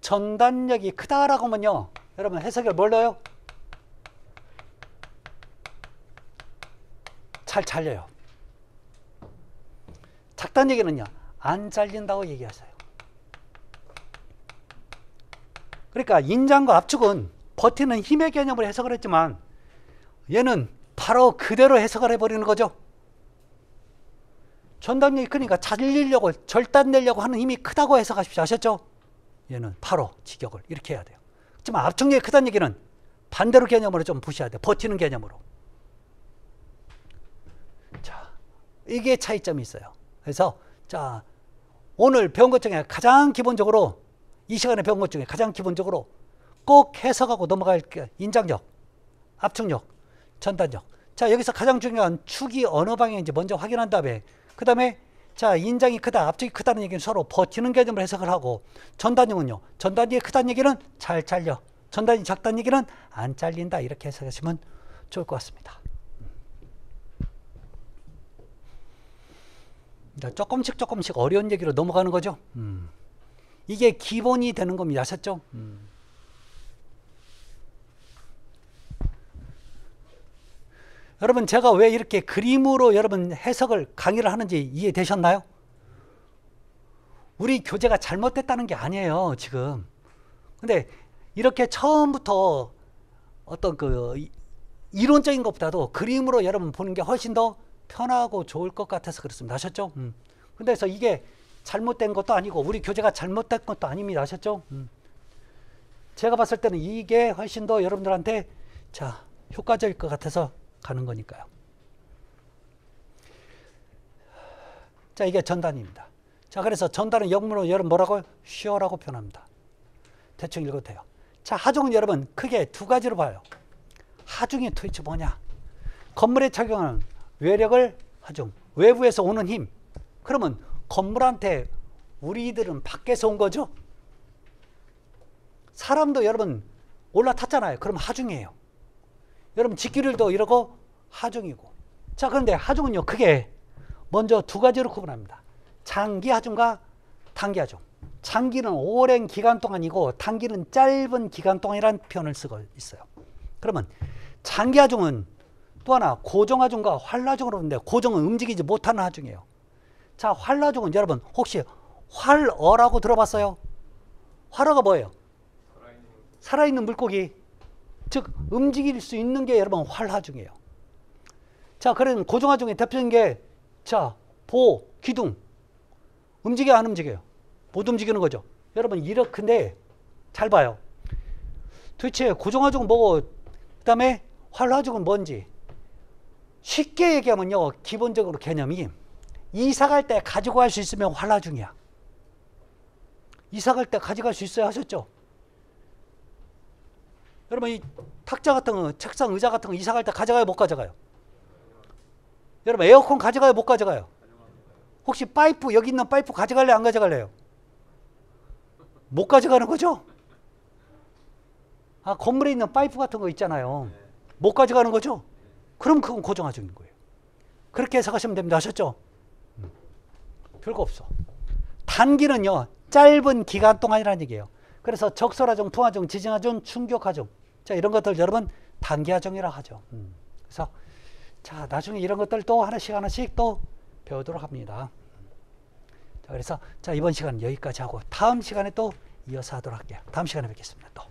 전단력이 크다라고 하면요, 여러분 해석을 뭘로요? 잘 잘려요. 작다는 얘기는요, 안 잘린다고 얘기하세요. 그러니까 인장과 압축은 버티는 힘의 개념으로 해석을 했지만 얘는 바로 그대로 해석을 해버리는 거죠. 전단력이 크니까 잘리려고 절단 내려고 하는 힘이 크다고 해석하십시오. 아셨죠? 얘는 바로 직역을 이렇게 해야 돼요. 하지만 압축력이 크다는 얘기는 반대로 개념으로 좀 보셔야 돼요. 버티는 개념으로. 자, 이게 차이점이 있어요. 그래서 자, 오늘 배운 것 중에 가장 기본적으로, 이 시간에 배운 것 중에 가장 기본적으로 꼭 해석하고 넘어갈 게 인장력, 압축력, 전단력. 자, 여기서 가장 중요한 축이 어느 방향인지 먼저 확인한 다음에 그 다음에 자, 인장이 크다, 압축이 크다는 얘기는 서로 버티는 개념으로 해석을 하고, 전단력은요, 전단이 크다는 얘기는 잘 잘려, 전단이 작다는 얘기는 안 잘린다, 이렇게 해석하시면 좋을 것 같습니다. 조금씩 어려운 얘기로 넘어가는 거죠. 이게 기본이 되는 겁니다. 아셨죠? 여러분, 제가 왜 이렇게 그림으로 여러분 해석을 강의를 하는지 이해되셨나요? 우리 교재가 잘못됐다는 게 아니에요, 지금. 근데 이렇게 처음부터 어떤 그 이론적인 것보다도 그림으로 여러분 보는 게 훨씬 더 편하고 좋을 것 같아서 그렇습니다. 아셨죠? 그래서 이게 잘못된 것도 아니고 우리 교재가 잘못된 것도 아닙니다. 아셨죠? 제가 봤을 때는 이게 훨씬 더 여러분들한테 자, 효과적일 것 같아서 가는 거니까요. 자, 이게 전단입니다. 자, 그래서 전단은 영문으로 여러분 뭐라고? shear라고 표현합니다. 대충 읽어도 돼요. 자, 하중은 여러분 크게 두 가지로 봐요. 하중의 도대체 뭐냐? 건물에 착용하는 외력을 하중, 외부에서 오는 힘. 그러면 건물한테 우리들은 밖에서 온 거죠? 사람도 여러분 올라탔잖아요. 그럼 하중이에요. 여러분 직기를도 이러고 하중이고. 자, 그런데 하중은요, 크게 먼저 두 가지로 구분합니다. 장기 하중과 단기 하중. 장기는 오랜 기간 동안이고 단기는 짧은 기간 동안이라는 표현을 쓰고 있어요. 그러면 장기 하중은 또 하나 고정 하중과 활로 하중으로 보는데, 고정은 움직이지 못하는 하중이에요. 자, 활로 하중은 여러분 혹시 활어라고 들어봤어요? 활어가 뭐예요? 살아있는 물고기. 즉 움직일 수 있는 게 여러분 활하중이에요. 자, 그런 고정하중의 대표적인 게, 자, 보, 기둥. 움직여 안 움직여요? 못 움직이는 거죠. 여러분 이렇게 잘 봐요. 도대체 고정하중은 뭐고 그 다음에 활하중은 뭔지 쉽게 얘기하면요, 기본적으로 개념이 이사 갈 때 가지고 갈 수 있으면 활하중이야. 이사 갈 때 가져갈 수 있어야 하셨죠? 여러분 이 탁자 같은 거, 책상, 의자 같은 거 이사 갈 때 가져가요, 못 가져가요? 여러분 에어컨 가져가요, 못 가져가요? 혹시 파이프, 여기 있는 파이프 가져갈래, 안 가져갈래요? 못 가져가는 거죠? 아, 건물에 있는 파이프 같은 거 있잖아요. 못 가져가는 거죠? 그럼 그건 고정하중인 거예요. 그렇게 해석하시면 됩니다. 아셨죠? 별거 없어. 단기는요, 짧은 기간 동안이라는 얘기예요. 그래서 적설하중, 풍하중, 지진하중, 충격하중. 자, 이런 것들 여러분 단기하중이라 하죠. 그래서 자, 나중에 이런 것들 또 하나씩 또 배우도록 합니다. 자, 그래서 자, 이번 시간은 여기까지 하고 다음 시간에 또 이어서 하도록 할게요. 다음 시간에 뵙겠습니다. 또.